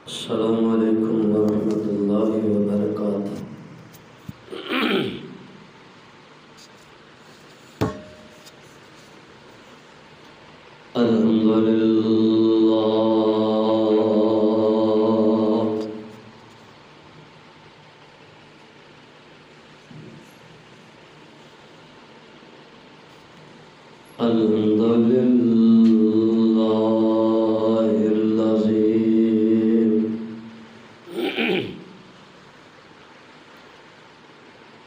السلام علیکم ورحمۃ اللہ وبرکاتہ۔ الحمدللہ العظیم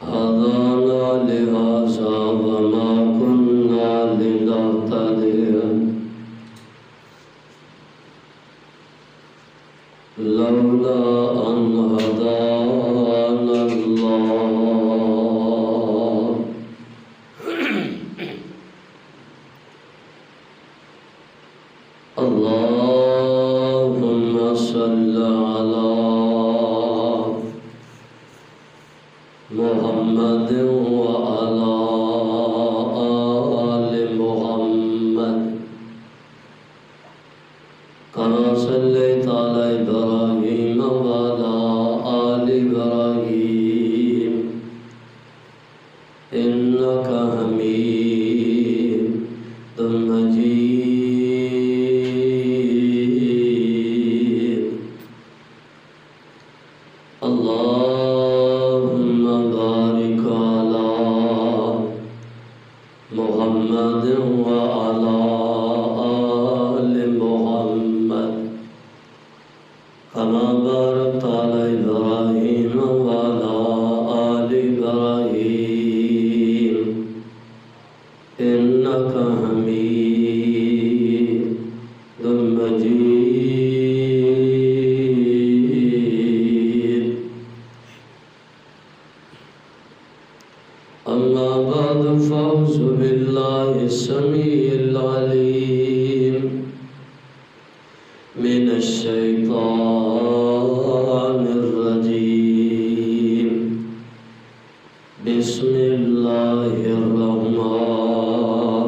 هدانا لهذا وما كنا لنهتدي لولا أن هدانا الله اللهم صل على محمد وعلى آل محمد كما صليت على إبراهيم وعلى آل إبراهيم إنك حميد مجيد اللهم بارك على محمد وعلى آل محمد كما باركت على إبراهيم وعلى آل إبراهيم إنك حميد مجيد أما بعد فأعوذ بالله السميع العليم من الشيطان الرجيم بسم الله الرحمن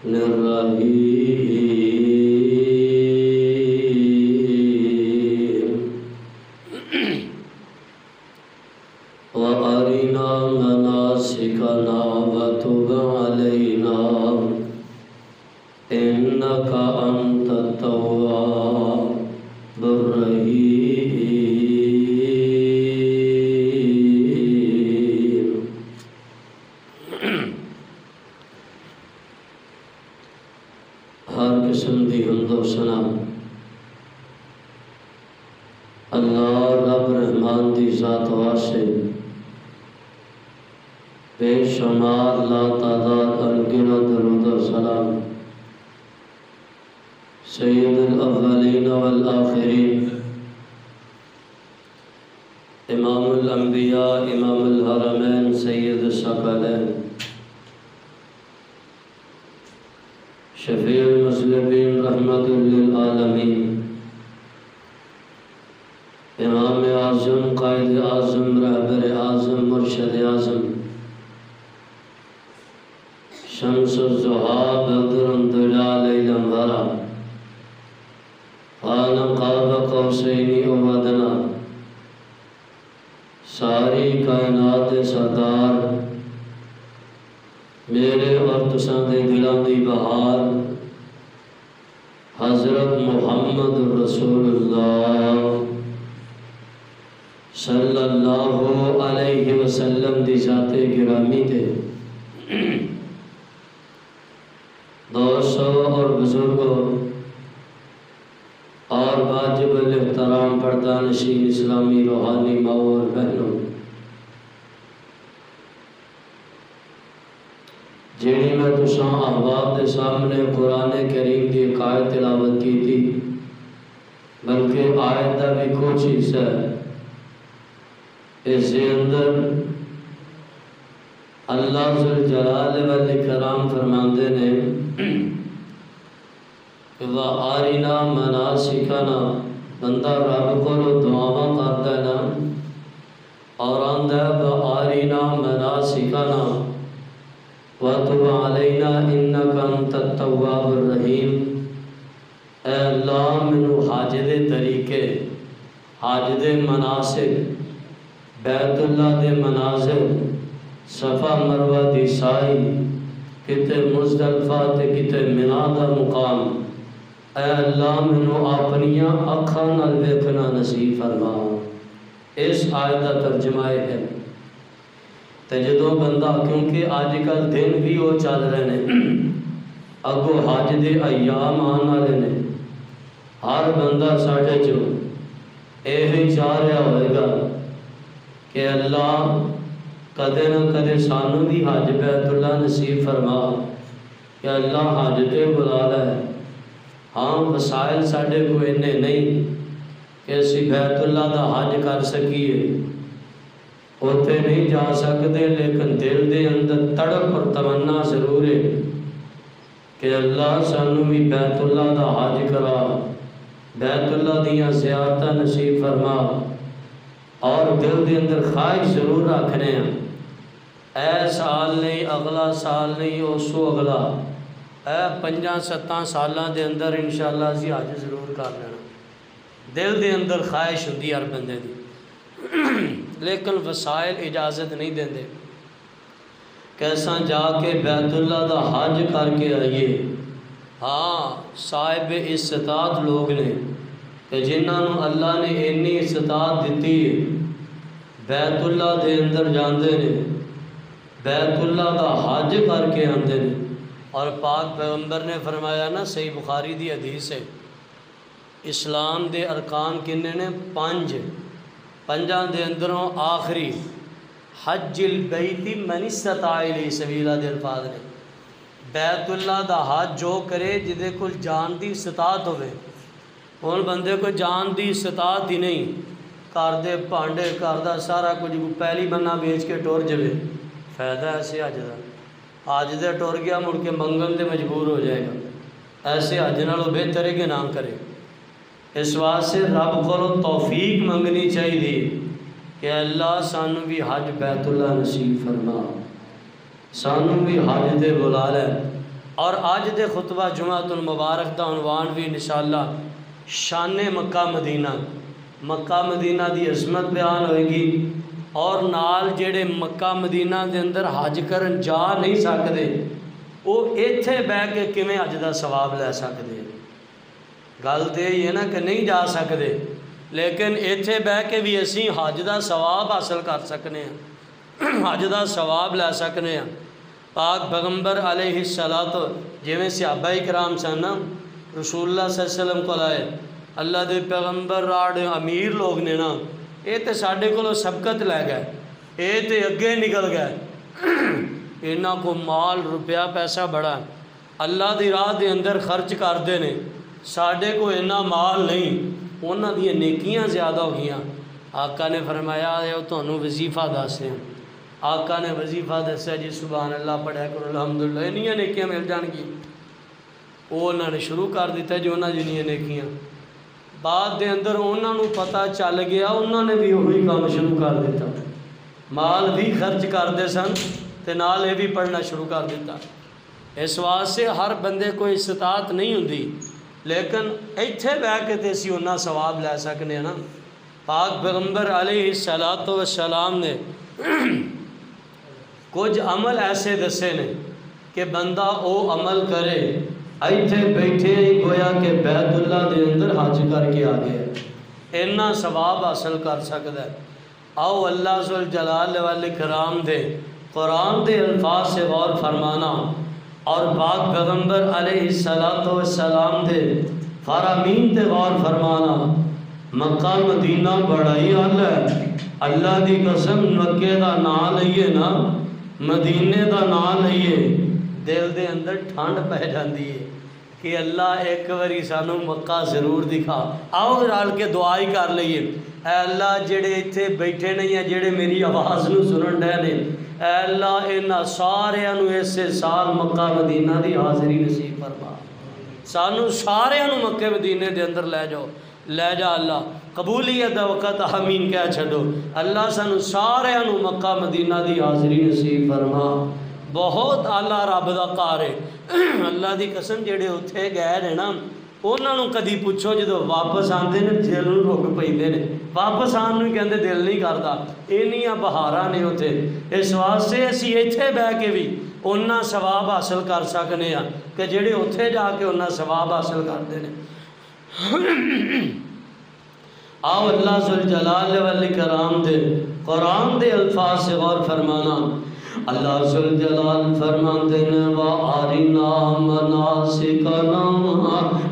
الرحيم وأرنا مناسكنا وتب علينا إنك أنت التواب الرحيم ہر قسم دی حمد و ثنا اللہ رب رحمان دی ذات واسطے بے شمار لا تعداد انگنت درود و سلام سید الاولین والآخرین امام الانبیاء امام الحرمین سید الثقلین شفیع المذنبین رحمت للعالمین امام اعظم قائد اعظم رہبر اعظم مرشد اعظم شمس الضحیٰ بدر الدجى لیلا ورا قال قاب قوسین او ادنی ساری کائنات سردار میرے اور تساں دے دلاں دی بہار حضرت محمد رسول اللہ صلی اللہ علیہ وسلم دی ذات گرامی تے دوستوں اور بزرگوں اور واجب الاحترام پردہ نشین اسلامی روحانی ماں اور بہنوں جیڑی میں تساں احباب دے سامنے قرآن کریم دی ایک آیت تلاوت کی تھی بلکہ آیت دا بھی کچھ حصہ ہے اس کے اندر اللہ ذوالجلال والاکرام فرماندے نے وَآرِنَا مَنَاسِكَنَا بندہ رب کو دعاواں کرتا ہے نا اور آندہ وَآرِنَا مَنَاسِكَنَا وَتُبْ عَلَيْنَا إِنَّكَ أَنْتَ التَّوَّابُ الرَّحِيمُ اے اللہ منو حاجے دے طریقے حج دے مناسک، بیت اللہ دے مناظر، صفا مروہ دی سائی، کتے مزدلفہ تے کتے منا دا مقام، اے اللہ منو اپنیاں اکھاں نال ویکھنا نصیب فرما۔ اس آیت دا ترجمہ ہے تے جدوں بندہ، کیونکہ آج کل دن بھی وہ چل رہے ہیں، اگو حج دے ایام آن والے نے، ہر بندہ ساڈے چو یہ چاہ رہا ہوئے گا کہ اللہ کدے نہ کدے سانو بھی حج بیت اللہ نصیب فرما، کہ اللہ حج تے بلا لے۔ ہاں وسائل ساڈے کو اینے نہیں کہ اسی بیت اللہ دا حج کر سکیے، اوتے نہیں جا سکتے، لیکن دل دے اندر تڑپ اور تمنا ضرور ہے کہ اللہ سانو بھی بیت اللہ دا حج کرا، بیت اللہ دیاں زیارتاں نصیب فرما، اور دل دے اندر خواہش ضرور رکھنے ہیں، اے سال نہیں، اگلا سال نہیں، اوسو اگلا، اے 5-7 سالاں دے اندر انشاءاللہ اسی حج ضرور کر لینا۔ دل دے اندر خواہش ہوندی ہر بندے دی، لیکن وسائل اجازت نہیں دیندے کیسا جا کے بیت اللہ دا حج کر کے آئیے۔ ہاں صاحب استطاعت لوگ نے کہ جنہوں اللہ نے اینی استطاعت دیتی ہے، بیت اللہ دے اندر جاندے نے، بیت اللہ دا حج کر کے آندے نے، اور پاک پیغمبر نے فرمایا نا، صحیح بخاری دی حدیث ہے، اسلام دے ارکان کنے نے 5، 5 دے اندروں آخری حج البیت من استطاع الیہ سبیلا دے الفاظ نے، بیت اللہ دا حج جو کرے جدے کل جان دی استطاعت ہوئے۔ ان بندے کو جان دی استطاعت ہی نہیں، کر دے پانڈے کر دا سارا کچھ پہلی بننا بیچ کے ٹور جوے، فائدہ ایسے حج دا، حج دے ٹور گیا مڑ کے منگن دے مجبور ہو جائے گا، ایسے حج نالوں بہتر ہے کہ نہ کرے۔ اس واسطے رب کو توفیق منگنی چاہیے کہ اللہ سانو بھی حج بیت اللہ نصیب فرما، سانو بھی حج دے بلا لے۔ اور آج دے خطبہ جمعۃ المبارک دا عنوان بھی انشاءاللہ شان مکہ مدینہ، مکہ مدینہ دی عظمت بیان ہوئے گی، اور نال جڑے مکہ مدینہ دے اندر حج کرن جا نہیں سکتے وہ ایتھے بہ کے کیویں حج دا ثواب لے سکتے۔ گل تو یہ ہے نا کہ نہیں جا سکتے، لیکن ایتھے بہ کے بھی اسی حج دا ثواب حاصل کر سکنے ہیں، حج دا ثواب لے سکنے ہیں۔ پاک پیغمبر علیہ الصلوۃ، جویں صحابہ کرام سن رسول اللہ صلی اللہ علیہ وسلم کو لائے، اللہ دے پیغمبر راڑ امیر لوگ نے نا، یہ تو ساڈے کو سبقت لے گئے، یہ تو اگے نکل گئے، انہاں کو مال روپیہ پیسہ بڑا اللہ دی راہ دے اندر خرچ کرتے ہیں، ساڈے کو اتنا مال نہیں، انہاں دی نیکیاں زیادہ ہو گئیاں۔ آقا نے فرمایا یہ تمہیں وظیفہ دسے، آقا نے وظیفہ دسیا جی سبحان اللہ پڑھیا کرو الحمدللہ، انیاں نیکیاں مل جان گی، وہ انہوں نے شروع کر دیتا جی انہاں جنیاں نیکیاں، بعد دے اندر انہوں نے پتہ چل گیا، انہوں نے بھی وہی کام شروع کر دیتا، مال بھی خرچ کرتے سن تے نال یہ بھی پڑھنا شروع کر دیتا۔ اس واسطے ہر بندے کو استطاعت نہیں ہوندی، لیکن ایتھے بہ کے تے اسی انہاں ثواب لے سکنے نا۔ پاک پیغمبر علیہ الصلوۃ والسلام نے کچھ عمل ایسے دسے نے کہ بندہ او عمل کرے ایتھے بیٹھے ہی گویا کہ بیت اللہ دے اندر حج کر کے آ گیا، اتنا ثواب حاصل کر سکتا ہے۔ آؤ اللہ ذوالجلال والاکرام دے قرآن دے الفاظ سے غور فرمانا، اور پاک پیغمبر علیہ الصلوۃ والسلام دے فرامین تے غور فرمانا۔ مکہ مدینہ بڑا ہی حل ہے، اللہ دی قسم مکے دا نام لئیے نا، مدینے دا نام لئیے، دل دے اندر ٹھنڈ پہ جاندی ہے کہ اللہ ایک باری سانو مکہ ضرور دکھا۔ آؤ رل کے دعا ہی کر لئیے، اے اللہ جڑے اتھے بیٹھے نہیں ہیں، جڑے میری آواز نو سنن ڈے نے، اے اللہ انہاں سارے نو اسے سال مکہ مدینہ دی حاضری نصیب فرما، سانو سارے نو مکہ مدینے دے اندر لے جاؤ، لے جا اللہ، قبولیت دا وقت آمین کہہ چھڑو، اللہ سانو سارے نو مکہ مدینہ دی حاضری نصیب فرما۔ بہت اللہ رب دا قہر ہے، اللہ دی قسم جڑے اتھے گئے ہیں نا، انہوں کدی پوچھو جدو واپس آتے ہیں دل رک پہ واپس آن نو کہتے دل نہیں کرتا. اینیاں بہاراں نے اتنے. اس واسطے اسی اتنے بہ کے بھی اُنہ ثواب حاصل کر سکنے ہاں کہ جڑے اتنے جا کے انہاں ثواب حاصل کرتے ہیں. آؤ اللہ ذوالجلال والاکرام دے قرآن دے الفاظ سے غور فرمانا. اللہ ذوالجلال فرماتے ہیں وَأَرِنَا مَنَاسِكَنَا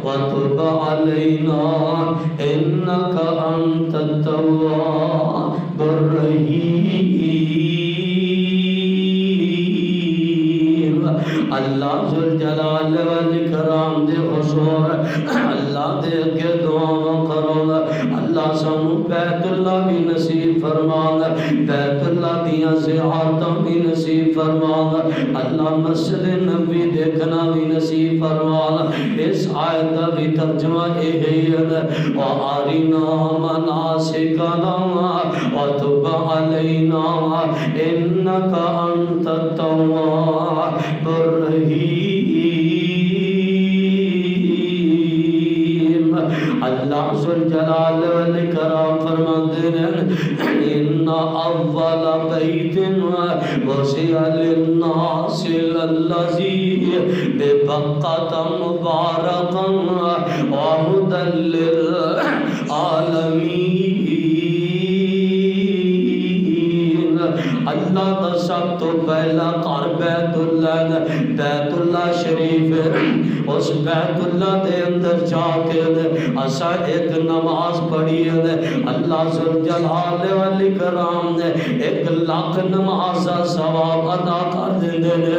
وَتُبْ عَلَيْنَا إِنَّكَ أَنْتَ التَّوَّابُ الرَّحِيمُ. اللہ ذوالجلال والاکرام دے حضور اللہ دے اگے دعا کرو. اللہ سانو بیت اللہ بھی نصیب فرما. بیت اللہ دیاں زیارتاں بھی نصیب فرما. اللہ مسجد نبی دیکھنا بھی نصیب فرما. اس آیت کا بھی ترجمہ یہ ہے وَأَرِنَا مَنَاسِكَنَا وَتُبْ عَلَيْنَا إِنَّكَ أَنْتَ التَّوَّابُ الرَّحِيمُ. اللہ ذوالجلال والاکرام فرماتے ہیں ان اول بیت وسع للناس الذی ببقۃ مبارکا وہدی للعالمین. اللہ کا سب تو پہلا گھر بیت اللہ. بیت اللہ شریف اس بیت اللہ دے اندر جا کے اسا ایک نماز پڑھی ہے. اللہ ذوالجلال والاکرام نے 1,00,000 نماز کا ثواب ادا کر دیندے.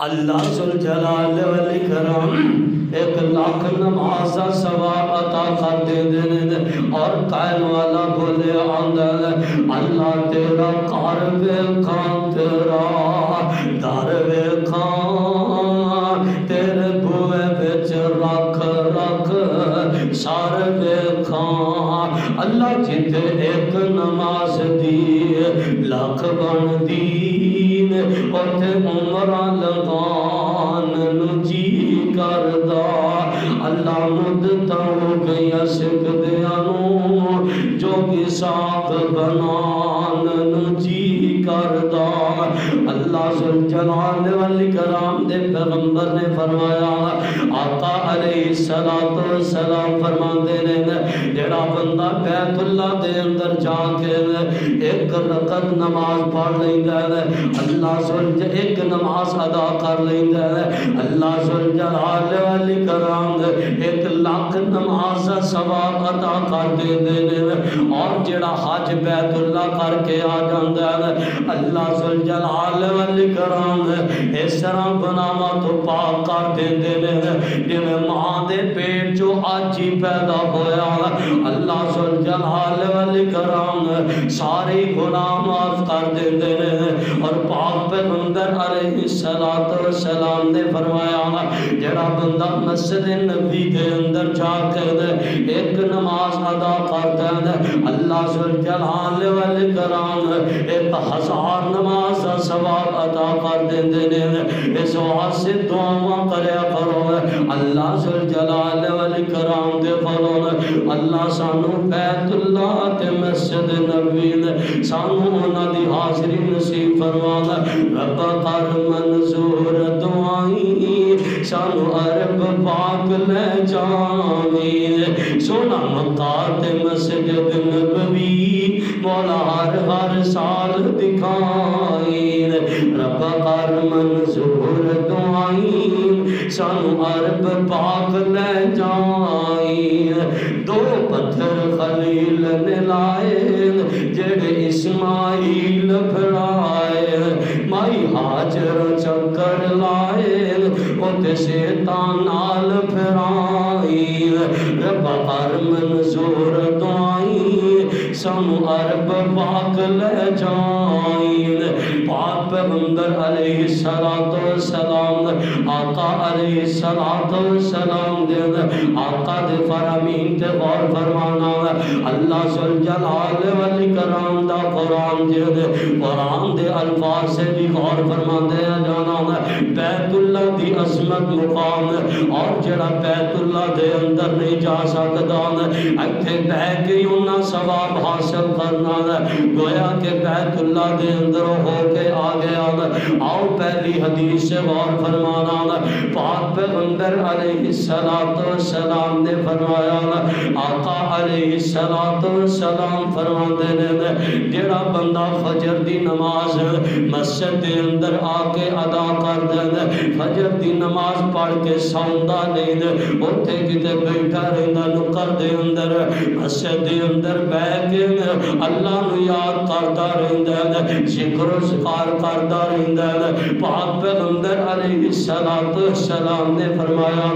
اللہ ذوالجلال والاکرام 1,00,000 نماز کا ثواب عطا کر دیندے. اور قائل والا بولے آندا اللہ تیرا گھر ویکھاں تیرا در ویکھاں تیرے بوئے وچ رکھ رکھ سار ویکھاں. اللہ جتے ایک نماز دی لکھ بن دی اوتھے عمراں لگان نو جی کردا. اللہ مدتاں ہو گئیاں سکدیاں نو جو بھی ساکھ بنان نو جی کردا. اللہ ذوالجلال والاکرام دے پیغمبر نے فرمایا آقا علیہ السلام فرماتے ہیں جڑا بندہ بیت اللہ دے اندر جا کے 1 رکعت نماز پڑھ لیندا ہے اللہ ذوالجلال ایک نماز ادا کر لیندا ہے. اللہ ذوالجلال والاکرام 1,00,000 نماز کا ثواب عطا کر دیندے نے. اور جڑا حج بیت اللہ کر کے آ جاندا ہے اللہ ذوالجلال والاکرام اس طرح گناہاں تو پاک کر دیندے نے جویں ماں دے پیٹ جو اج ہی پیدا ہویا. اللہ ذوالجلال والاکرام سارے گناہ معاف کر دیندے نے. اور پاک پیغمبر علیہ السلام نے فرمایا جڑا بندہ مسجد نبی دے اندر جا کے ایک نماز ادا کرتا ہے اللہ ذوالجلال والاکرام 1,000 نماز کا ثواب عطا کر دیندے نے. اس واسطے دعاواں کریا کرو. اللہ ذوالجلال والاکرام دے فرون اللہ سانو بیت اللہ تے مسجد نبوی سانو انہاں دی حاضری نصیب فرما. رب کر منظور دعائیں سانو عرب پاک لے جاویں. سونا مکہ تے مسجد نبوی مولا ہر سال دکھائیں. رب کر منظور دعائیں سانو عرب پاک لے جائیں. 2 پتھر خلیل نے لائے جڑے اسماعیل پھڑائے. مائی ہاجر چکر لائے اوتے شیطان نال پھرائیں. رب کر منظور دعائیں سانو عرب پاک لے جائیں. پاک پیغمبر علیہ السلام آقا علیہ السلام دے آقا دے فرامین تے غور فرمانا اللہ ذوالجلال والاکرام دا قرآن دے قرآن دے الفاظ سے بھی غور فرما دے جانا بیت اللہ دی عظمت مقام اور جڑا بیت اللہ دے اندر نہیں جا سکتا ایتھے بہ کے انہاں ثواب حاصل کرنا گویا کہ بیت اللہ دے اندر ہو کے آ گیا آؤ پہلی حدیث سے غور فرمانا پاک پیغمبر علیہ السلام نے فرمایا آقا علیہ السلام فرماتے نے جڑا بندہ فجر دی نماز مسجد دے اندر آ کے ادا کر دے فجر دی نماز پڑھ کے سوندا نہیں اوتھے کتے بیٹھا رہندا نکر دے اندر مسجد دے اندر بیٹھ کے اللہ نو یاد کرتا رہندا ذکر و ذکر کرتا رہندا پاک پیغمبر علیہ السلام نے فرمایا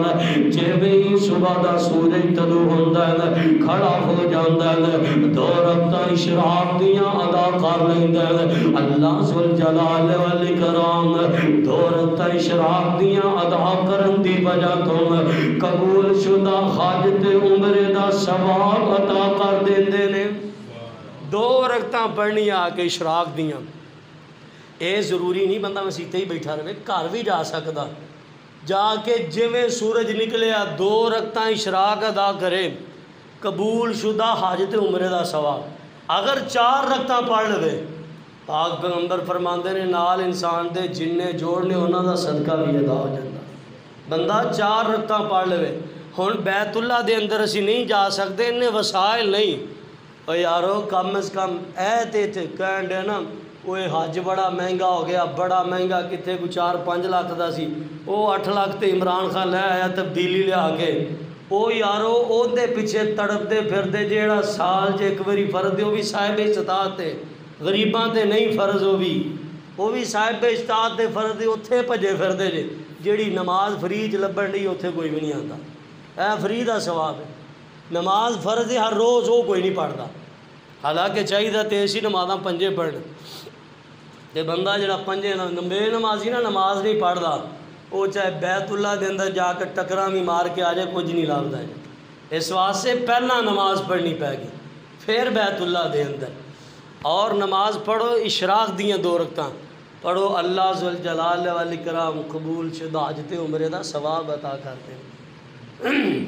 جویں ہی صبح دا سورج طلوع ہوندا ہے کھڑا ہو جاندا ہے دو رکعتاں اشراق دیاں ادا کر لیندا ہے اللہ ذوالجلال والاکرام دو رکعتاں اشراق دیاں ادا کرن دی وجہ تو قبول شدہ حاجت عمرے دا ثواب عطا کر دیندے نے دو رکعتاں پڑھنی آ کے اشراق دیاں اے ضروری نہیں بندہ مسیتے ہی بیٹھا رہے گھر بھی جا سکتا جا کے جویں سورج نکلیا دو رکعتاں اشراق ادا کرے قبول شدہ حاجت عمرے دا ثواب اگر 4 رکعتاں پڑھ لے پاک پیغمبر فرماندے نے نال انسان دے جننے جوڑنے انہاں دا صدقہ بھی ادا ہو جاتا بندہ 4 رکعتاں پڑھ لے ہن بیت اللہ دے اندر اسی نہیں جا سکتے انہیں وسائل نہیں اور یارو کم از کم اے تے کہن دے نا وہ حج بڑا مہنگا ہو گیا بڑا مہنگا کتے کو 4-5 لاکھ دا سی وہ 8 لاکھ تے عمران خان لے آیا تبدیلی لیا کے وہ یارو او دے پیچھے تڑپ دے پھر دے جیڑا سال جے ایک باری فرض دے وہ بھی صاحب استطاعت تے غریباں تے نہیں فرض وہ بھی صاحب استطاعت تے فرض دے اتھے پجے پھر دے جیڑی نماز فری چ لبن ڈی اتھے کوئی بھی نہیں آتا اے فری دا ثواب ہے نماز فرض ہے ہر روز وہ کوئی نہیں پڑھتا حالانکہ چاہیے تے اسی نمازاں 5 پڑھن تے بندہ جڑا 5 بے نمازی نا نماز نہیں پڑھتا وہ چاہے بیت اللہ دے اندر جا کے ٹکراں بھی مار کے آ جائے کچھ نہیں لابدا ہے اس واسطے پہلا نماز پڑھنی پے گی پھر بیت اللہ دے اندر اور نماز پڑھو اشراق دیاں 2 رکعتاں پڑھو اللہ ذوالجلال والاکرام قبول شدہ حاجت عمرے دا ثواب عطا کرتے ہیں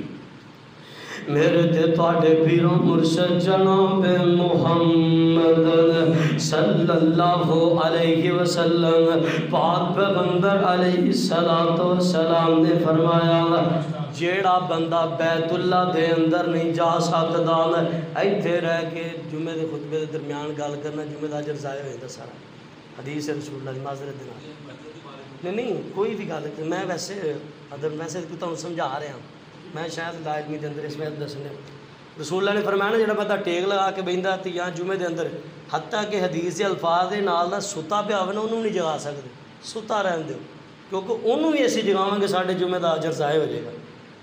میرے تے تواڈے پیرو مرشد جناب محمد صلی اللہ علیہ وسلم پاک پیغمبر علیہ السلام نے فرمایا جیڑا بندہ بیت اللہ دے اندر نہیں جا سکتا ایتھے رہ کے جمعے دے خطبے دے درمیان گل کرنا جمعے دا اجر ضائع ہو جاتا سارا حدیث رسول اللہ دی معذرت دینا نہیں کوئی بھی گل میں ویسے تمہیں سمجھا رہا ہوں میں شاید لا علمی دے اندر اس میں دسنے رسول اللہ نے فرمایا نا جڑا بندہ ٹیک لگا کے بہندا تے یا جمعے دے اندر حتیٰ کہ حدیث دے الفاظ دے نال دا ستا پیا ہوے نا انہوں نہیں جگا سکتے ستا رہن دیو کیونکہ انہوں بھی ایسی جگاواں گے ساڈے جمعے دا اجر ضائع ہو جائے گا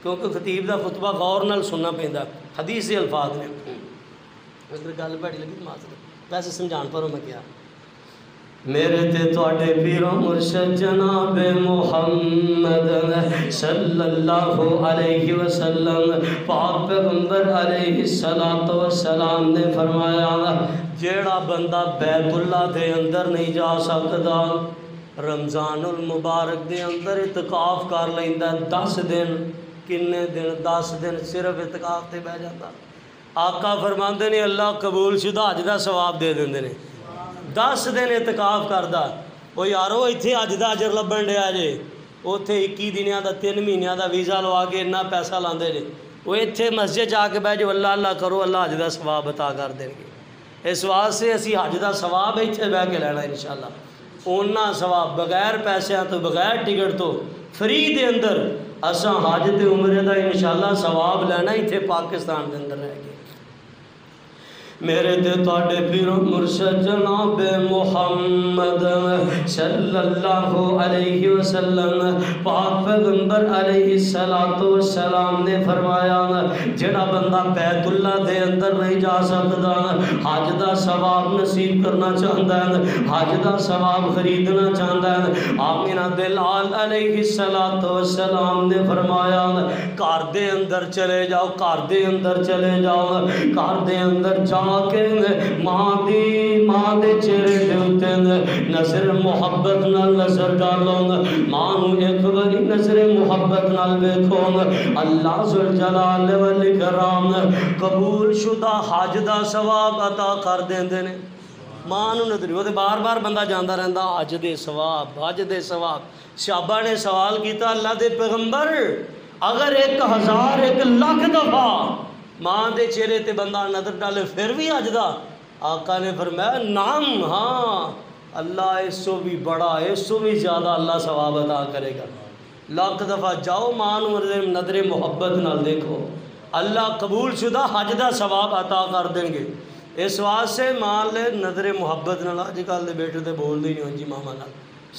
کیونکہ خطیب دا خطبہ غور نال سننا پیندا حدیث دے الفاظ نے اگر گل بڑی لگی معذرت ویسے سمجھان پروں میں کیا میرے تے تواڈے پیرو مرشد جناب محمد صلی اللہ علیہ وسلم پاک پیغمبر علیہ السلام نے فرمایا جیڑا بندہ بیت اللہ دے اندر نہیں جا سکتا رمضان المبارک دے اندر اعتکاف کر لیندا 10 دن کنے دن 10 دن صرف اعتکاف تے بیٹھ جاتا آقا فرماندے نے اللہ قبول شدہ حج دا ثواب دے دیندے نے 10 دن اعتکاف کردا وہ یارو اتنے حج دا اجر لبن ڈیا جے اتنے 21 دنوں دا 3 مہینوں دا ویزا لوا کے اتنا پیسہ لاندے جے وہ اتنے مسجد جا کے بہ جو اللہ اللہ کرو اللہ حج دا ثواب عطا کر دیں گے اس واسطے اسی حج دا ثواب اتنے بہ کے لینا انشاءاللہ اونا ثواب بغیر پیسے تو بغیر ٹکٹ تو فری دے اندر اساں حج تے عمرے دا انشاءاللہ ثواب لینا اتنے پاکستان دے اندر رہ گئے میرے تے تواڈے پیرو مرشد جناب محمد صلی اللہ علیہ وسلم پاک پیغمبر علیہ السلام نے فرمایا جڑا بندہ بیت اللہ دے اندر نہیں جا سکتا حج دا ثواب نصیب کرنا چاہتا ہے حج دا ثواب خریدنا چاہتا ہے آمینہ دلال علیہ السلام نے فرمایا گھر دے اندر چلے جاؤ گھر دے اندر چلے جاؤ گھر دے اندر جا کے ماں دے چہرے دے اتے نظر محبت نال نظر ڈالو ماں نو ایک باری نظر محبت نال ویکھو اللہ ذوالجلال والاکرام قبول شدہ حج دا ثواب عطا کر دیندے نے ماں نو نظر وہ بار بار بندہ جاندا رہندا حج دے ثواب صحابہ نے سوال کیتا اللہ دے پیغمبر اگر 1000 1 لاکھ دفعہ ماں دے چہرے تے بندہ نظر ڈالے پھر بھی حج دا آقا نے فرمایا نام ہاں اللہ اس تو بھی بڑا اس تو بھی زیادہ اللہ ثواب عطا کرے گا لاکھ دفعہ جاؤ ماں نظر محبت نال دیکھو اللہ قبول شدہ حج دا ثواب عطا کر دیں گے اس واسطے ماں لے نظر محبت نال اج کل دے بیٹے تے بول دی نہیں جی ماما نال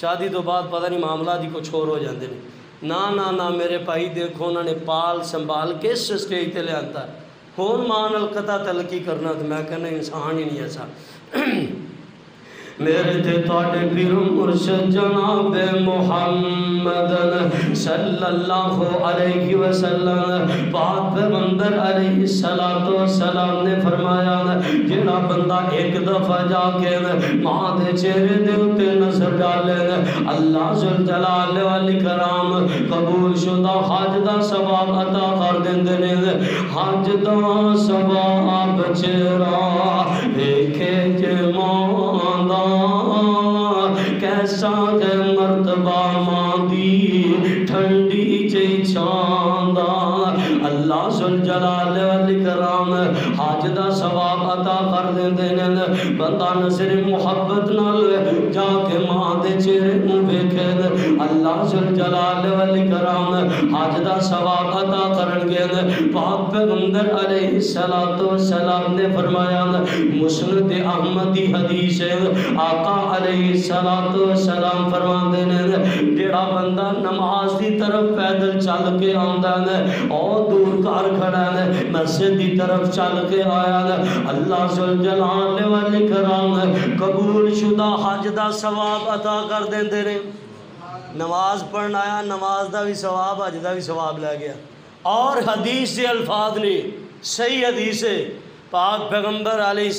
شادی تو بعد پتہ نہیں معاملہ دی کچھ اور ہو جاندے نے نا میرے بھائی دیکھو انہوں نے پال سنبھال کے اس سٹیج تے لے آتا ہے ہون ماں نال قطع تلقی کرنا تو میں کہنا انسان ہی نہیں ایسا میرے تے تواڈے پیر مرشد جناب محمد صلی اللہ علیہ وسلم پاک پیغمبر علیہ السلام نے فرمایا جڑا بندہ ایک دفعہ جا کے ماں دے چہرے دے اتے نظر ڈالے اللہ ذوالجلال والاکرام قبول شدہ حج دا ثواب عطا کر دیندے نے حج دا ثواب چہرہ ویکھے جے ماں دا کیسا ہے مرتبہ ماں دی ٹھنڈی چی چھاندا اللہ ذوالجلال والاکرام حج دا ثواب عطا کر دیندے نے بندہ نظر محبت نال جا کے ماں دے چہرے نوں ویکھے اللہ ذوالجلال والاکرام حج دا ثواب عطا کرن گے پاک پیغمبر علیہ السلام نے فرمایا مسند احمد دی حدیث ہے آقا علیہ السلام فرماندے نے جڑا بندہ نماز دی طرف پیدل چل کے آندا ہے اور دور کر کھڑا ہے مسجد دی طرف چل کے آیا ہے اللہ ذوالجلال والاکرام قبول شدہ حج دا ثواب عطا کر دیندے نے نماز پڑھنا آیا نماز دا بھی ثواب حج دا بھی ثواب لے گیا اور حدیث کے الفاظ نے صحیح حدیث ہے پاک پیغمبر علیہ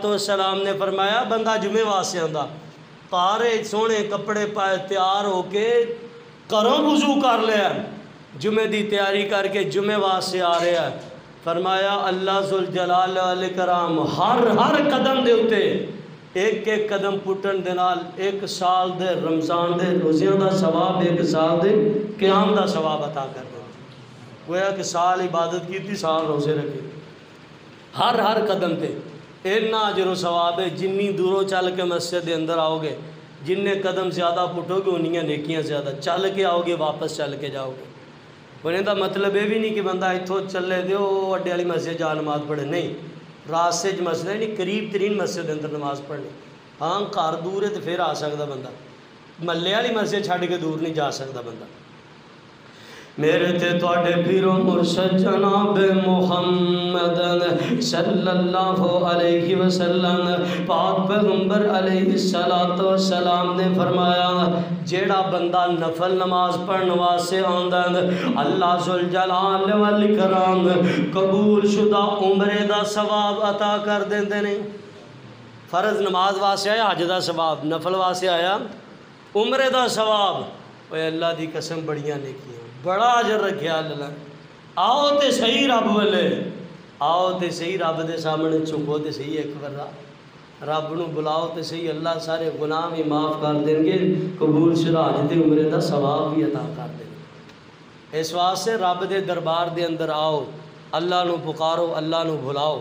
السلام نے فرمایا بندہ جمعے واسطے آندا پارے سونے کپڑے پائے تیار ہو کے کروں وضو کر لیا جمعے دی تیاری کر کے جمعے واسطے آ رہا ہے فرمایا اللہ ذوالجلال والاکرام ہر قدم دے اتے ایک ایک قدم پٹن دے نال 1 سال دے رمضان دے روزیاں دا ثواب 1 سال دے قیام دا ثواب عطا کر دے گویا کہ سال عبادت کی تھی سال روزے رکھے ہر قدم تے اتنا اجر و ثواب ہے جنی دوروں چل کے مسجد دے اندر آؤ گے جن قدم زیادہ پٹو گے انہی نیکیاں زیادہ چل کے آؤ گے واپس چل کے جاؤ گے انہیں دا مطلب یہ بھی نہیں کہ بندہ اتھوں چلے دے وہ اڈے والی مسجد جا نماز پڑھے نہیں راستے مسجد ہے نہیں قریب ترین مسجد اندر نماز پڑھنی ہاں گھر دور ہے تو پھر آ سکتا بندہ محلے والی مسجد چھڈ کے دور نہیں جا سکتا بندہ میرے تے تواڈے پیرو مرشد جناب محمد صلی اللہ علیہ وسلم پاک پیغمبر علیہ السلام نے فرمایا جیڑا بندہ نفل نماز پڑھن واسطے آندا ہے اللہ ذوالجلال والاکرام قبول شدہ عمرے دا ثواب عطا کر دیندے نے فرض نماز واسطے آیا حج دا ثواب نفل واسطے آیا عمرے دا ثواب اے اللہ دی قسم بڑیاں نیکیاں بڑا اجر رکھیا اللہ آؤ تے صحیح رب والے آؤ تے صحیح رب دے سامنے چکو تے صحیح ایک ورا رب نو بلاؤ تے صحیح اللہ سارے گناہ بھی معاف کر دیں گے قبول شدہ حج تے عمرے دا ثواب بھی عطا کر دیں گے اس واسطے رب دے دربار دے اندر آؤ اللہ نو پکارو اللہ نو بلاؤ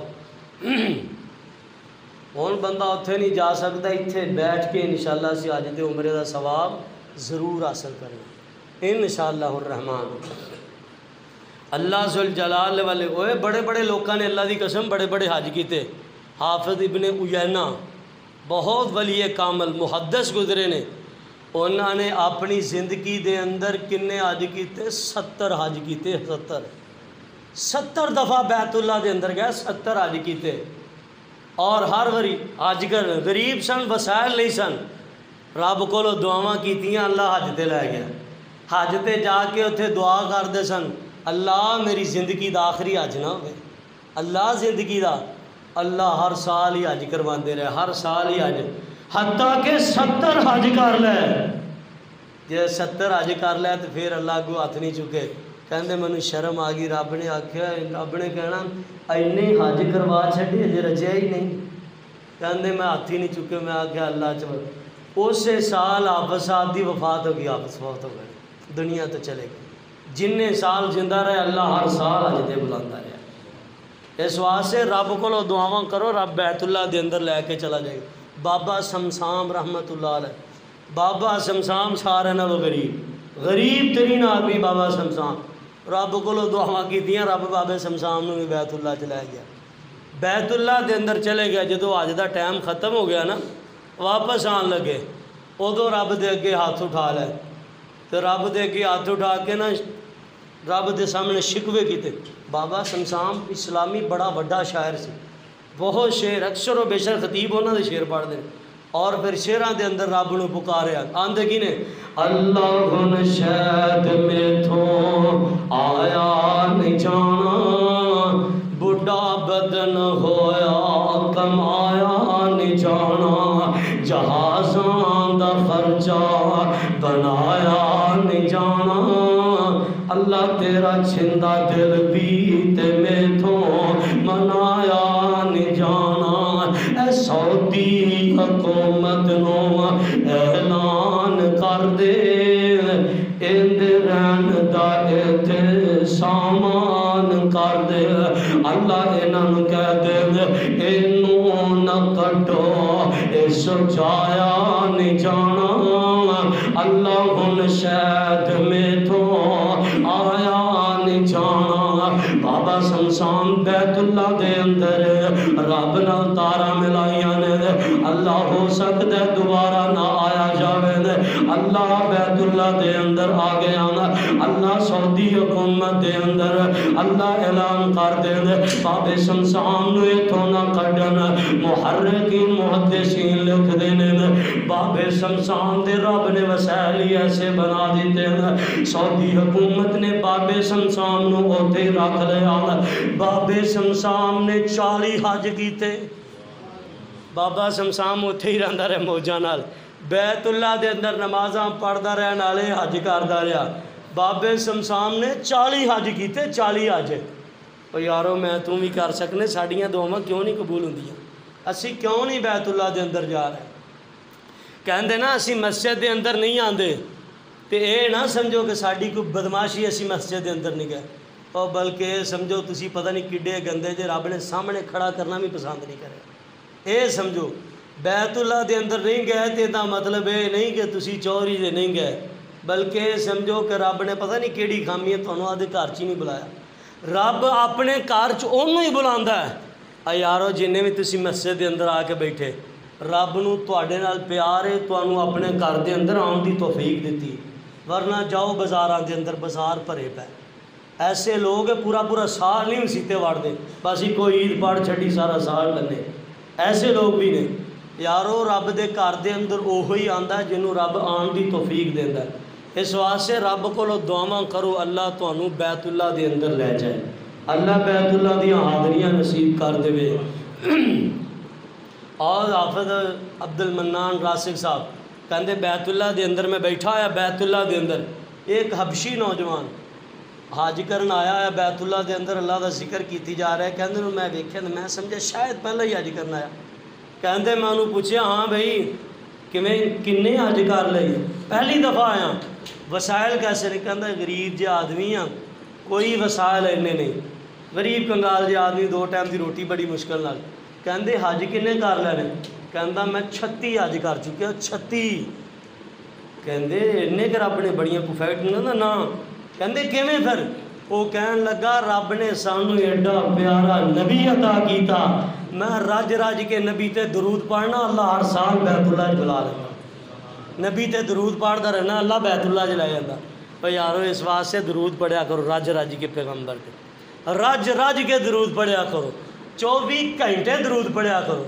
ہوں بندہ اتنے نہیں جا سکتا اتنے بیٹھ کے انشاءاللہ سے حج تے عمرے دا ثواب ضرور حاصل کریں انشاءاللہ الرحمن اللہ ذوالجلال والے اوے بڑے بڑے لوگوں نے اللہ دی قسم بڑے بڑے حج کیتے حافظ ابن عیینہ بہت ولی کامل محدث گزرے نے، انہوں نے اپنی زندگی دے اندر کنے حج کیتے؟ 70 حج کیتے، 70 دفعہ بیت اللہ دے اندر گئے، 70 حج کیتے، اور ہر واری حج کر غریب سن، وسائل نہیں سن، رب کو دعاواں کیتیاں، اللہ حج تے لے گیا، حج تے جا کے اتنے دعا کرتے سن، اللہ میری زندگی دا آخری حج نہ ہوئے، اللہ زندگی دا، اللہ ہر سال ہی حج کرواندے رہے، ہر سال ہی حج، حتیٰ کہ 70 حج کر لے، جے 70 حج کر لے تو پھر اللہ کو ہاتھ نہیں چکے، کہندے مینوں شرم آ گئی، رب نے آکھیا، رب نے کہنا اینے حج کروا چھڈے اجے رجیا ہی نہیں، کہندے میں ہاتھ ہی نہیں چکے، میں آکھیا اللہ چل، اسی سال حافظ صاحب دی وفات ہو گئی، حافظ فوت ہو گئے، دنیا تو چلے گئے، جن سال زندہ رہے اللہ ہر سال حج تے بلاتا رہا، اس واسطے رب کو دعاواں کرو، رب بیت اللہ دے اندر لے کے چلا جائے گا۔ بابا سمسام رحمت اللہ علیہ، بابا سمسام سارے نالوں غریب ترین آدمی بابا سمسام، رب کو دعاواں کیتیاں، رب بابے سمسام نو بھی بیت اللہ چلا گیا، بیت اللہ دے اندر چلے گیا، جدو حج دا ٹائم ختم ہو گیا نا، واپس آن لگے، ادو رب دے اگے ہاتھ اٹھا لے، تو رب دے اگے ہاتھ اٹھا کے نا رب دے سامنے شکوے کیتے، بابا سمسام اسلامی بڑا وڈا شاعر سی، بہت شعر، اکثر و بیشتر خطیب انہاں دے شعر پڑھ دے، اور پھر شعراں دے اندر رب نو پکاریا، آندے کی نے اللہ نشید میں تھو آیا نہیں جانا، بڑھا بدن ہویا کمایا نہیں جانا، جہازاں دا خرچہ بنایا نہیں جانا، اللہ تیرا چھندا دل بھی تے میں تھو منایا نہیں جانا، اے سعودی حکومت نو اعلان کر دے، اندے رہن دا ایتھے سامان کر دے، اللہ انہاں کہہ دے اینوں نہ کٹو، اس جایا نہیں جانا، اللہ نشید میں تھو آیا نہیں جانا۔ بابا سمسام بیت اللہ دے اندر رب نال تارا ملائیاں نے، اللہ ہو سکتا ہے دوبارہ نہ آیا جاوے، اللہ بیت اللہ دے اندر آ گیا نا، اللہ سعودی حکومت دے اندر اللہ اعلان کر دے، بابے سمسام نو اتھوں نہ کڈن، محرکین محدثین لکھ دینے، بابے سمسام دے رب نے وسائل ہی ایسے بنا دیتے ہیں، سعودی حکومت نے بابے سمسام نو اوتے رکھ لیا، بابے سمسام نے 40 حج کیتے، بابا سمسام اوتے ہی رہندا رہے موجاں نال، بیت اللہ دے اندر نمازاں پڑھدا رہن والے حج کردا رہا، بابے سمسام نے 40 حج کیتے، 40 حج، او یارو میں توں بھی کر سکنے، ساڈیاں دعاواں کیوں نہیں قبول ہوندیاں، اسی کیوں نہیں بیت اللہ دے اندر جا رہے، کہندے نا اسی مسجد دے اندر نہیں آندے، تے اے نہ سمجھو کہ ساڈی کوئی بدماشی اسی مسجد دے اندر نہیں گئے، اور بلکہ سمجھو تسی پتہ نہیں کڈے گندے جے رب نے سامنے کھڑا کرنا بھی پسند نہیں کرے، اے سمجھو بیت اللہ دے اندر نہیں گئے تے دا مطلب اے نہیں کہ تسی چوری دے نہیں گئے، بلکہ سمجھو کہ رب نے پتہ نہیں کیڑی خامی ہے تھانوں آدھے گھر چ نہیں بلایا، رب اپنے گھر چ اونوں ہی بلاندا ہے، اے یارو جنہیں بھی تسی مسجد دے اندر آ کے بیٹھے، رب نو تواڈے نال پیار ہے، تانوں اپنے گھر دے اندر آن دی توفیق دیتی، ورنہ جاؤ بازاراں دے اندر بازار بھرے پے، ایسے لوگ پورا سال نہیں مسیتے وڑتے، بس ہی کوئی عید پڑھ چھڈی سارا سال لنے، ایسے لوگ بھی نے، یارو رب دے گھر دے اندر اوہی آندا ہے جنوں رب آن دی توفیق دیندا ہے، اس واسطے رب کولوں دعاواں کرو اللہ تانوں بیت اللہ دے اندر لے جائے، اللہ بیت اللہ دی حاضریاں نصیب کر دے۔ اور حافظ عبد المنان راسک صاحب کہندے بیت اللہ دے اندر میں بیٹھا آیا، بیت اللہ دے اندر ایک حبشی نوجوان حج کرن آیا ہے، بیت اللہ دے اندر اللہ دا ذکر کیتی جا رہا ہے، کہندے میں ویکھیا تے میں سمجھا شاید پہلا ہی حج کرنا آیا، کہندے میں انہوں پوچھیا ہاں بھائی کنے حج کر لئی، پہلی دفعہ آیا، وسائل کیسے نہیں، کہندہ غریب جے آدمی ہاں، کوئی وسائل اینے نہیں، غریب کنگال جے آدمی، 2 ٹائم دی روٹی بڑی مشکل نال، کہندے حج کنے کر لینے، کہندہ میں 36 حج کر چکیا، 36، کہندے انہیں کہ رب نے بڑیاں کفیت نہیں نا، کہندے کیویں پھر، وہ کہن لگا رب نے سانو ایڈا پیارا نبی عطا کیتا، میں رج رج کے نبی تے درود پڑھنا، اللہ ہر سال بیت اللہ چ بلا لینا، نبی تے درود پڑھتا رہنا، اللہ بیت اللہ چ لے جاتا۔ تو یارو اس واسطے درود پڑھیا کرو رج رج کے پیغمبر تے، رج رج کے درود پڑھیا کرو، 24 گھنٹے درود پڑھیا کرو۔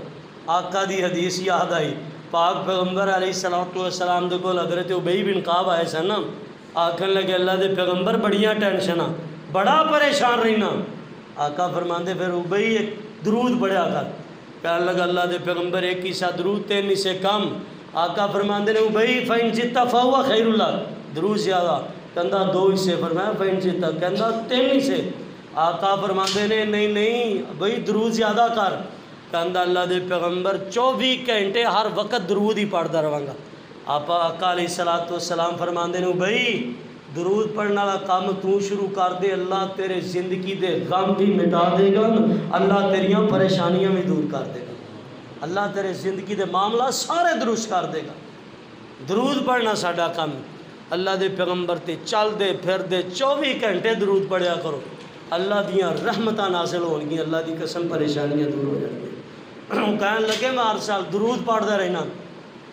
آقا دی حدیث یاد آئی، پاک پیغمبر علیہ السلام دے کول حضرت ابی بن کعب آئے سن، آکھن لگے اللہ دے پیغمبر بڑیاں ٹینشناں، بڑا پریشان رہنا۔ آقا فرماندے پھر ابی ایک درود پڑھیا کر، کہنے لگا اللہ دے پیغمبر ایک ہی سا درود 3 سے کم۔ آقا فرماندے نے ابی فإن جئت فهو خیر لک، درود زیادہ کہندا 2 سے، فرمایا فإن جئت کہندا 3 سے۔ آقا فرماندے نے نہیں نہیں بھائی درود زیادہ کر، کہندا اللہ دے پیغمبر 24 گھنٹے ہر وقت درود ہی پڑھدا رہاں گا۔ آقا علیہ السلام فرماندے نے بھائی درود پڑھنے والا کام تو شروع کر دے، اللہ تیرے زندگی دے غم بھی مٹا دے گا، اللہ تیریاں پریشانیاں بھی دور کر دے گا، اللہ تیرے زندگی دے معاملہ سارے درست کر دے گا۔ درود پڑھنا ساڈا کام، اللہ دے پیغمبر تے چل دے پھر دے 24 گھنٹے درود پڑھیا کرو، اللہ دیاں رحمتاں نازل ہون گی، اللہ دی قسم پریشانیاں دور ہو جان گی۔ کہن لگے میں ہر سال درود پڑھدا رہنا،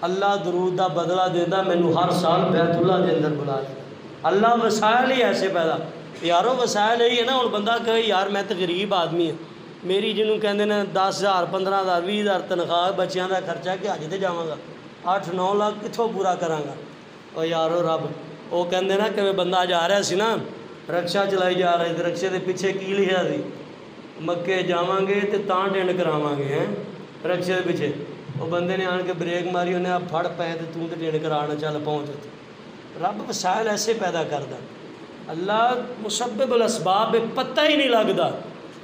اللہ درود دا بدلہ دیندا، مینوں ہر سال بیت اللہ دے اندر بلا دیندا۔ اللہ وسائل ہی ایسے پیدا، یارو وسائل یہی ہے نا، ہن بندہ کہے یار میں تو غریب آدمی ہوں، میری جنوں کہندے نے 10,000 15,000 20,000 تنخواہ، بچیاں دا خرچہ کہ حج تے جاواں گا، 8-9 لاکھ کتھوں پورا کراں گا؟ او یارو رب وہ کہندے نا کہ بندہ جا رہا سی نا، رکشا چلائی جا رہے تھے، رکشے دے پیچھے کی لکھیا سی مکے جاواں گے تے تاں ڈنڈ کراواں گے، ہیں رکشے دے پیچھے۔ وہ بندے نے آن کے بریک ماری، انہیں آپ پھڑ پے تے توں تے ڈنڈ کرانا چل پہنچ۔ رب وسائل ایسے پیدا کردا، اللہ مسبب الاسباب پتہ ہی نہیں لگتا۔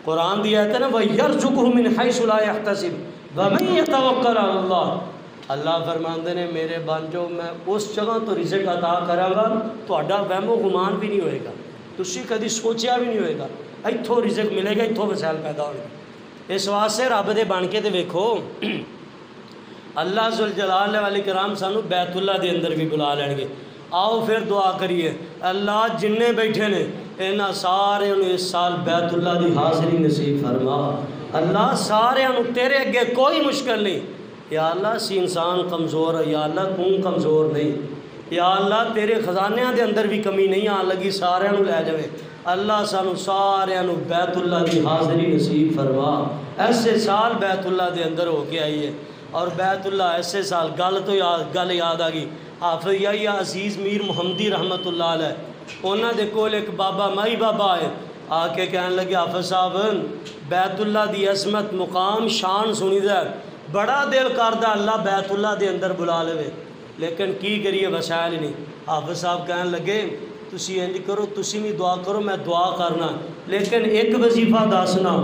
قرآن دی آیت ہے نا وَيَرْزُقُهُ مِنْ حَيْثُ لَا يَحْتَسِبُ وَمَن يَتَوَكَّلْ عَلَى اللَّهِ، اللہ فرماندے نے میرے بندو میں اس جگہ تو رزق عطا کراں گا تہاڈا وہم و گمان بھی نہیں ہوئے گا، تسی کدی سوچیا بھی نہیں ہوئے گا، ایتھوں رزق ملے گا، ایتھوں وسائل پیدا ہون گے۔ اس واسطے رب دے بن کے تے ویکھو اللہ ذوالجلال والے کرام سانو بیت اللہ دے اندر بھی بلا لین گے۔ آؤ پھر دعا کریے اللہ جننے بیٹھے نے انہاں سارے انہوں اس سال بیت اللہ دی حاضری نصیب فرما، اللہ سارے انہوں تیرے اگے کوئی مشکل نہیں، یا اللہ سی انسان کمزور ہے، یا اللہ توں کمزور نہیں، یا اللہ تیرے خزانیاں دے اندر بھی کمی نہیں آن لگی، سارے انہوں لے جاوے، اللہ سانو سارے انہوں بیت اللہ دی حاضری نصیب فرما۔ ایسے سال بیت اللہ دے اندر ہو کے آئیے، اور بیت اللہ ایسے سال گل یاد آ گئی، حافظ یا عزیز میر محمدی رحمت اللہ علیہ، انہاں دے کول ایک بابا مائی بابا آئے، آ کے کہنے لگے حافظ صاحب بیت اللہ دی عظمت مقام شان سنی دے، بڑا دل کردہ اللہ بیت اللہ دے اندر بلا لے، لیکن کی کریے وسائل نہیں۔ حافظ صاحب کہنے لگے تسی انج کرو، تسی بھی دعا کرو، میں دعا کرنا، لیکن ایک وظیفہ دسنا،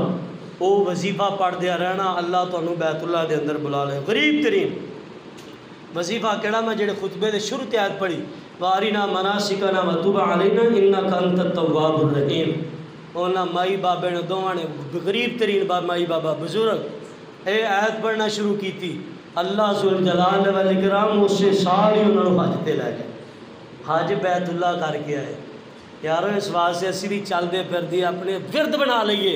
وہ وظیفہ پڑھ دیا رہنا، اللہ تانوں بیت اللہ دے اندر بلا لے۔ غریب ترین وظیفہ کہڑا میں جڑے خطبے دے شروع تے آیت پڑھی وارنا مناسکنا وتب علینا انک انت التواب الرحیم، انہاں مائی بابے نے دوواں نے غریب ترین مائی بابا بزرگ اے آیت پڑھنا شروع کی تھی، اللہ ذوالجلال والاکرام اسی سال ہی انہوں نے حج تے لے گئے، حج بیت اللہ کر کے آئے۔ یارو اس واسطے اسی بھی چل دے پھر دی اپنے ورد بنا لئیے،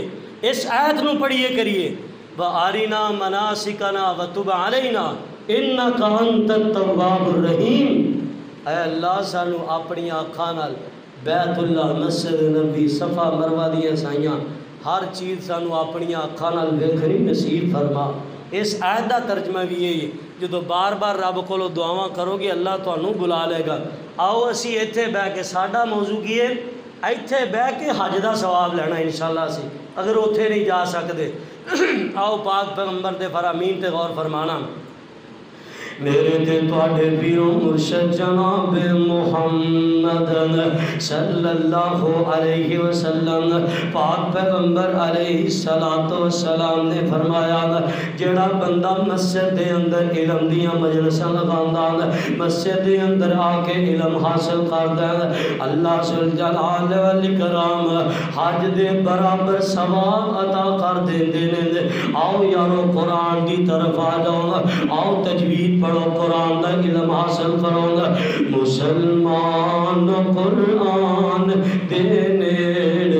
اس آیت نو پڑھیے کریے وارنا مناسکنا وتب علینا انک انت التواب الرحیم، اے اللہ سانو اپنی آنکھاں نال بیت اللہ مسجد نبی صفا مروہ دیاں سائیاں ہر چیز سانو اپنی آنکھاں نال ویکھنی نصیب فرما۔ اس آیت دا ترجمہ بھی یہی ہے، جدو بار بار رب کولو دعاواں کرو گے اللہ تانوں بلا لے گا۔ آؤ اسی ایتھے بہ کے ساڈا موضوع کی ہے ایتھے بہ کے حج دا ثواب لینا انشاءاللہ سی، اگر اوتھے نہیں جا سکتے آؤ پاک پیغمبر دے فرامین تے غور فرمانا۔ میرے تے تواڈے پیرو مرشد جناب محمد صلی اللہ علیہ وسلم پاک پیغمبر علیہ السلام نے فرمایا جڑا بندہ مسجد دے اندر علم دیاں مجلساں لگاندا مسجد دے اندر آ کے علم حاصل کردا اللہ ذوالجلال والاکرام حج دے برابر ثواب عطا کر دیندے نے۔ آؤ یارو قرآن دی طرف آ جاؤ، آؤ تجوید پڑھو، قرآن دا علم حاصل کرو گا۔ مسلمان قرآن دے نیڑے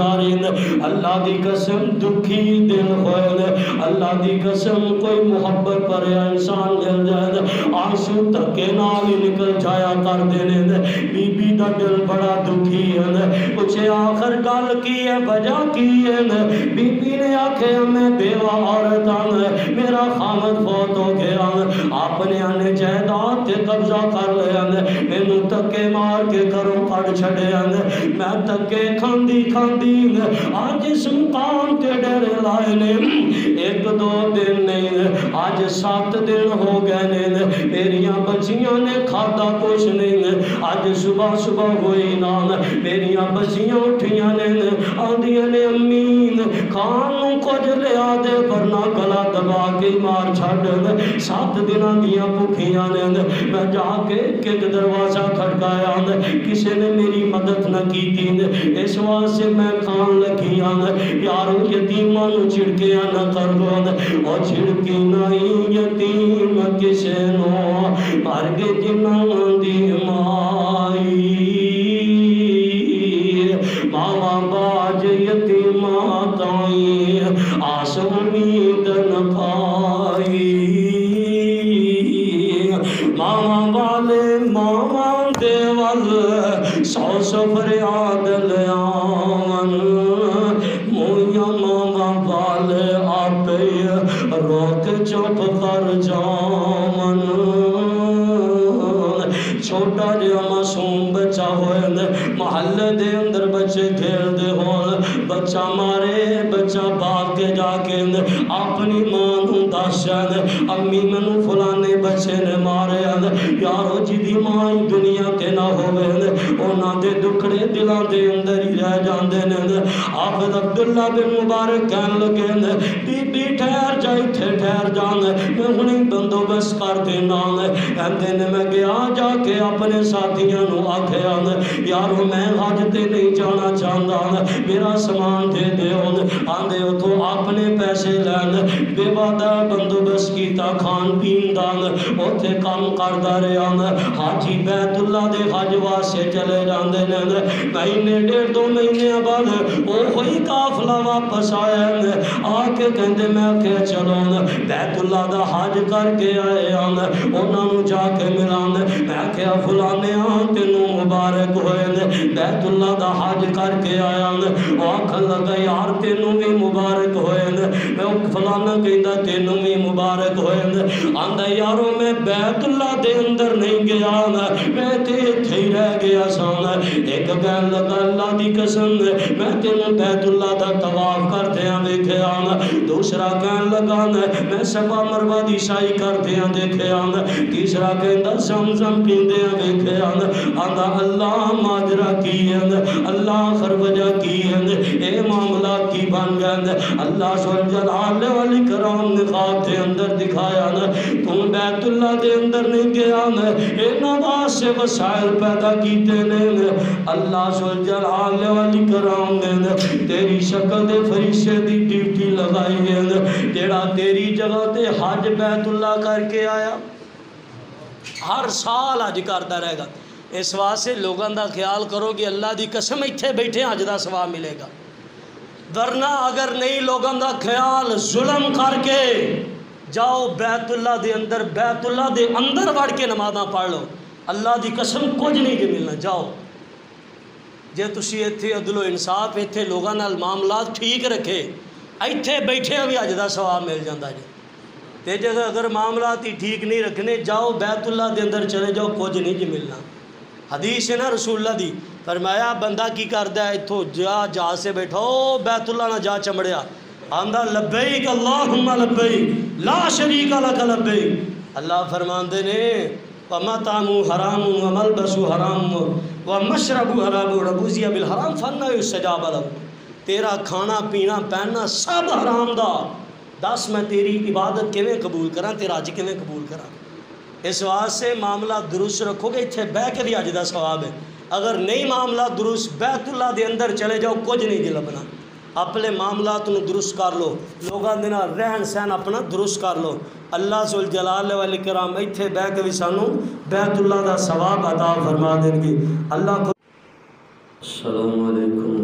جاری نے اللہ دی قسم دکھی دل ہوئے نے اللہ دی قسم کوئی محبت پر انسان مل جائے آنسو تکے نال ہی نکل جایا کر دینے نے بی بی دا دل بڑا دکھی ہے پوچھے آخر گل کی ہے وجہ کی ہے بی بی نے آکھے میں بیوہ عورت ہوں میرا خامد فوت ہو گیا آپ نے آنے جائیداد تے قبضہ کر لیا میں نو تکے مار کے گھروں پڑ چھڑے میں تکے کھاندی کھاندی آج اس مقام تے ڈیرے لائے نے ایک دو دن نہیں آج 7 دن ہو گئے نے میریاں بچیاں نے کھادا کچھ نہیں آج صبح صبح ہوئی نام میریاں بچیاں اٹھیاں نے آندیاں نے امین کھانوں کچھ لیا دے ورنہ گلا دبا کے مار چھڑ 7 دنوں دیاں بھوکیاں نے میں جا کے ایک دروازہ کھڑکایا کسی نے میری مدد نہ کی تھی اس واسطے میں کھان لگی یارو یتیماں نو چھڑکیا نہ کر دو اور چھڑکی نہیں یتیم کسے نو مر گے جنہاں دی مائی ماما باج یتیماں تائیں آس امید نہ پائی ماما والے ماما دے وال 100 فریاد لیاون مویاں ماما والے آپے روک چپ کر جاون چھوٹا جہاں معصوم بچہ ہوئے محلے دے اندر بچے کھیل دے ہون بچہ مارے بچہ بھاگ کے جا کے اپنی ماں نوں دسن امی مینوں فلانے بچے نے مارے یارو جدی ماں دنیا تے نہ ہوئے انہاں دے دکھڑے دلاں دے اندر ہی رہ جاندے نے حافظ عبداللہ بن مبارک کہن لگے بی بی ٹھہر جائی تھے ٹھہر جان میں ہنی بندوبست کر دینا کہندے نے میں گیا جا کے اپنے ساتھیاں نو آکھیا یارو میں حج تے نہیں جانا چاہتا میرا سامان دے دے آندے اتھو اپنے پیسے لین بے وعدہ بندوبست کیتا کھان پین دان اوتھے کام کردا رہیا حاجی بیت اللہ دے حج واسطے چلے جاندے نے مہینے 1.5 مہینے بعد او ہوئی قافلہ واپس آیا آ کے کہندے میں کہ چلو بیت اللہ دا حج کر کے آئے انہاں نو جا کے ملان میں کہ فلانے تینوں مبارک ہوئے بیت اللہ دا حج کر کے آیا آکھن لگا یار تینوں بھی مبارک ہوئے میں فلانا کہندا تینوں بھی مبارک ہوئے آندا یارو میں بیت اللہ دے اندر نہیں گیا میں تے ایتھے ہی رہ گیا سان ایک کہن لگا اللہ دی قسم میں تینوں بیت اللہ دا طواف کردیاں ویکھیا دوسرا کہن لگا میں صفا مروہ دی سعی کردیاں دیکھیا تیسرا کہندا زمزم پیندیاں ویکھیا آندا اللہ ماجرا کی ہے اللہ خروجہ کی ہے اے معاملات کی بن گئے اللہ سبحانہ والی کرام نے خواب دے اندر دکھایا تم بیت اللہ دے اندر نہیں گیا اے نواز سے وسائل پیدا کیتے نے اللہ سبحانہ والی کرام نے تیری شکل دے فرشتے دی ڈیوٹی لگائی ہے جیڑا تیری جگہ تے حج بیت اللہ کر کے آیا ہر سال حج کرتا رہے گا اس واسطے لوگوں دا خیال کرو کہ اللہ دی قسم ایتھے بیٹھے حج دا ثواب ملے گا ورنہ اگر نہیں لوگوں دا خیال ظلم کر کے جاؤ بیت اللہ دے اندر وڑ کے نمازاں پڑھ لو اللہ دی قسم کچھ نہیں جے ملنا جاؤ جے تسی ایتھے عدل و انصاف ایتھے لوگوں نال معاملات ٹھیک رکھے ایتھے بیٹھے بھی حج دا ثواب مل جاندا جے تے جگہ اگر معاملات ہی ٹھیک نہیں رکھنے جاؤ بیت اللہ دے اندر چلے جاؤ کچھ نہیں جے ملنا حدیث ہے نا رسول اللہ دی فرمایا بندہ کی کردا ہے اتھو جا سے بیٹھو بیت اللہ نہ جا چمڑیا آندا لبیک اللہم لبیک لا شریک لک لبیک اللہ فرماندے نے وَمَطْعَمُ حَرَامٌ وَمَلْبَسُ حَرَامٌ وَمَشْرَبُ حَرَامٌ وَرَبُوزِيَ بِالْحَرَامِ فَأَنَّىٰ يُسْتَجَابُ لَهُ تیرا کھانا پینا پہننا سب حرام دا دس میں تیری عبادت کیویں قبول کراں تیرا حج کیویں قبول کراں اس واسطے معاملہ درست رکھو گے اتھے بہ کے بھی حج دا ثواب ہے اگر نہیں معاملہ درست بیت اللہ دے اندر چلے جاؤ کچھ نہیں جے لبنا اپنے معاملات نو درست کر لو لوگاں دے نال رہن سہن اپنا درست کر لو اللہ ذوالجلال والاکرام ایتھے بہ کے بھی سانو بیت اللہ دا ثواب عطا فرما دیں گے اللہ کو السلام علیکم